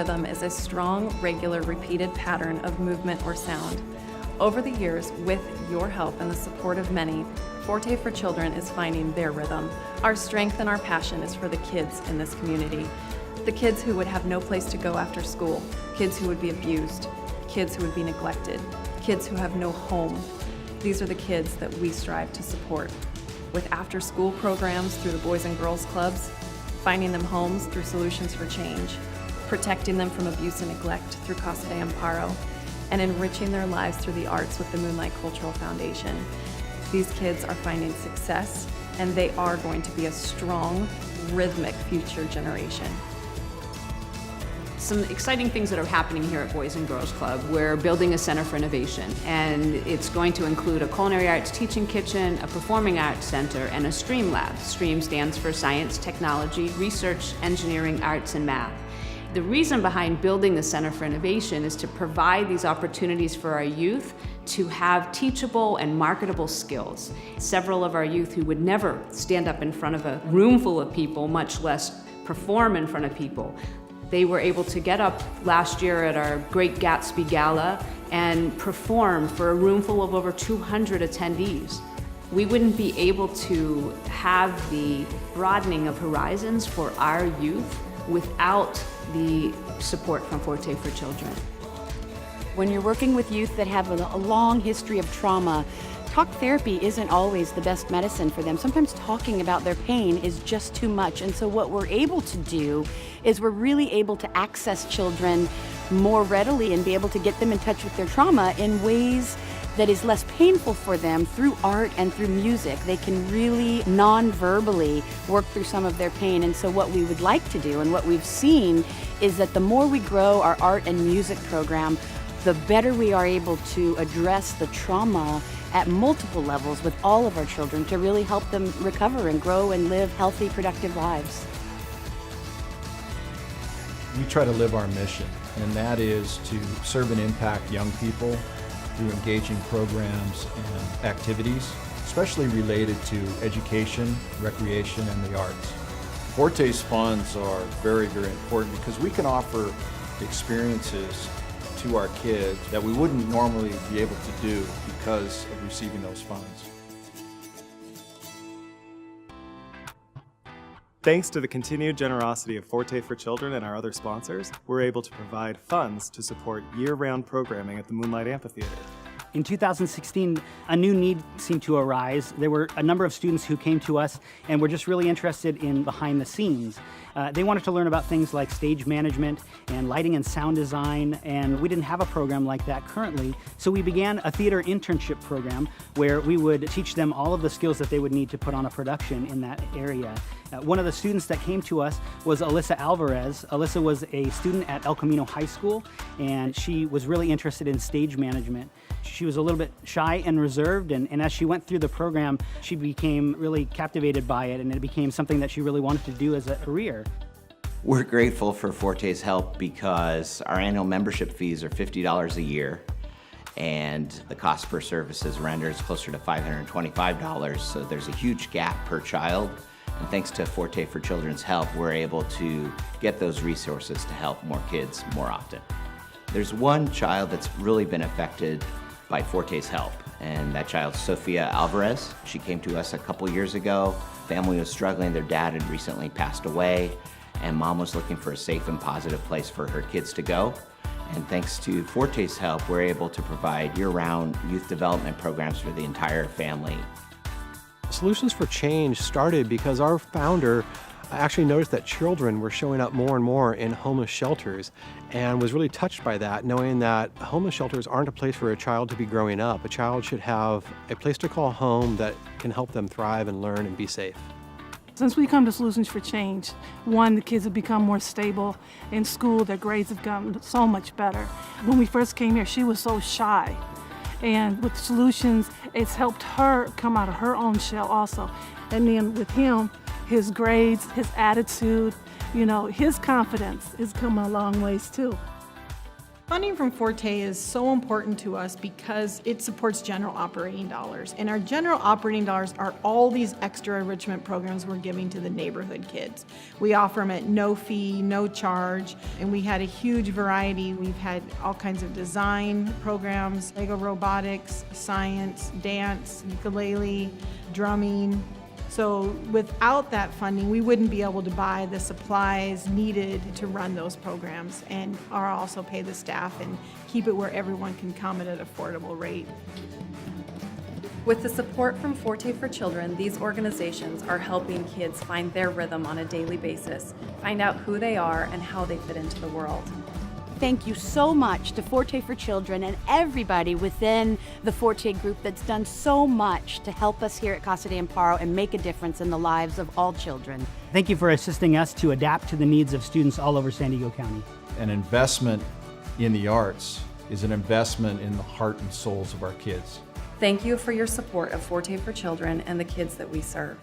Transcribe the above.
rhythm is a strong, regular, repeated pattern of movement or sound. Over the years, with your help and the support of many, Forte for Children is finding their rhythm. Our strength and our passion is for the kids in this community. The kids who would have no place to go after school, kids who would be abused, kids who would be neglected, kids who have no home. These are the kids that we strive to support. With after-school programs through the Boys and Girls Clubs, finding them homes through Solutions for Change, protecting them from abuse and neglect through Casa de Amparo, and enriching their lives through the arts with the Moonlight Cultural Foundation. These kids are finding success, and they are going to be a strong, rhythmic future generation. Some exciting things that are happening here at Boys and Girls Club. We're building a center for innovation, and it's going to include a culinary arts teaching kitchen, a performing arts center, and a STREAM lab. STREAM stands for Science, Technology, Research, Engineering, Arts, and Math. The reason behind building the Center for Innovation is to provide these opportunities for our youth to have teachable and marketable skills. Several of our youth who would never stand up in front of a room full of people, much less perform in front of people, they were able to get up last year at our Great Gatsby Gala and perform for a room full of over 200 attendees. We wouldn't be able to have the broadening of horizons for our youth without the support from Forte for Children. When you're working with youth that have a long history of trauma, talk therapy isn't always the best medicine for them. Sometimes talking about their pain is just too much. And so what we're able to do is we're really able to access children more readily and be able to get them in touch with their trauma in ways that is less painful for them through art and through music. They can really non-verbally work through some of their pain. And so what we would like to do and what we've seen is that the more we grow our art and music program, the better we are able to address the trauma at multiple levels with all of our children to really help them recover and grow and live healthy, productive lives. We try to live our mission, and that is to serve and impact young people through engaging programs and activities, especially related to education, recreation, and the arts. Forte's funds are very, very important because we can offer experiences to our kids that we wouldn't normally be able to do because of receiving those funds. Thanks to the continued generosity of Forte for Children and our other sponsors, we're able to provide funds to support year-round programming at the Moonlight Amphitheater. In 2016, a new need seemed to arise. There were a number of students who came to us and were just really interested in behind the scenes. They wanted to learn about things like stage management and lighting and sound design, and we didn't have a program like that currently. So we began a theater internship program where we would teach them all of the skills that they would need to put on a production in that area. One of the students that came to us was Alyssa Alvarez. Alyssa was a student at El Camino High School, and she was really interested in stage management. She was a little bit shy and reserved, and as she went through the program, she became really captivated by it, and it became something that she really wanted to do as a career. We're grateful for Forte's help because our annual membership fees are $50 a year, and the cost per service is rendered is closer to $525, so there's a huge gap per child. And thanks to Forte for Children's help, we're able to get those resources to help more kids more often. There's one child that's really been affected by Forte's help, and that child's Sophia Alvarez. She came to us a couple years ago. Family was struggling, their dad had recently passed away, and mom was looking for a safe and positive place for her kids to go. And thanks to Forte's help, we're able to provide year-round youth development programs for the entire family. Solutions for Change started because our founder actually noticed that children were showing up more and more in homeless shelters and was really touched by that, knowing that homeless shelters aren't a place for a child to be growing up. A child should have a place to call home that can help them thrive and learn and be safe. Since we come to Solutions for Change, one, the kids have become more stable in school, their grades have gotten so much better. When we first came here, she was so shy. And with Solutions, it's helped her come out of her own shell also. And then with him, his grades, his attitude, his confidence has come a long ways too. Funding from Forte is so important to us because it supports general operating dollars. And our general operating dollars are all these extra enrichment programs we're giving to the neighborhood kids. We offer them at no fee, no charge, and we had a huge variety. We've had all kinds of design programs, Lego robotics, science, dance, ukulele, drumming. So without that funding, we wouldn't be able to buy the supplies needed to run those programs and or also pay the staff and keep it where everyone can come at an affordable rate. With the support from Forte for Children, these organizations are helping kids find their rhythm on a daily basis, find out who they are and how they fit into the world. Thank you so much to Forte for Children and everybody within the Forte group that's done so much to help us here at Casa de Amparo and make a difference in the lives of all children. Thank you for assisting us to adapt to the needs of students all over San Diego County. An investment in the arts is an investment in the heart and souls of our kids. Thank you for your support of Forte for Children and the kids that we serve.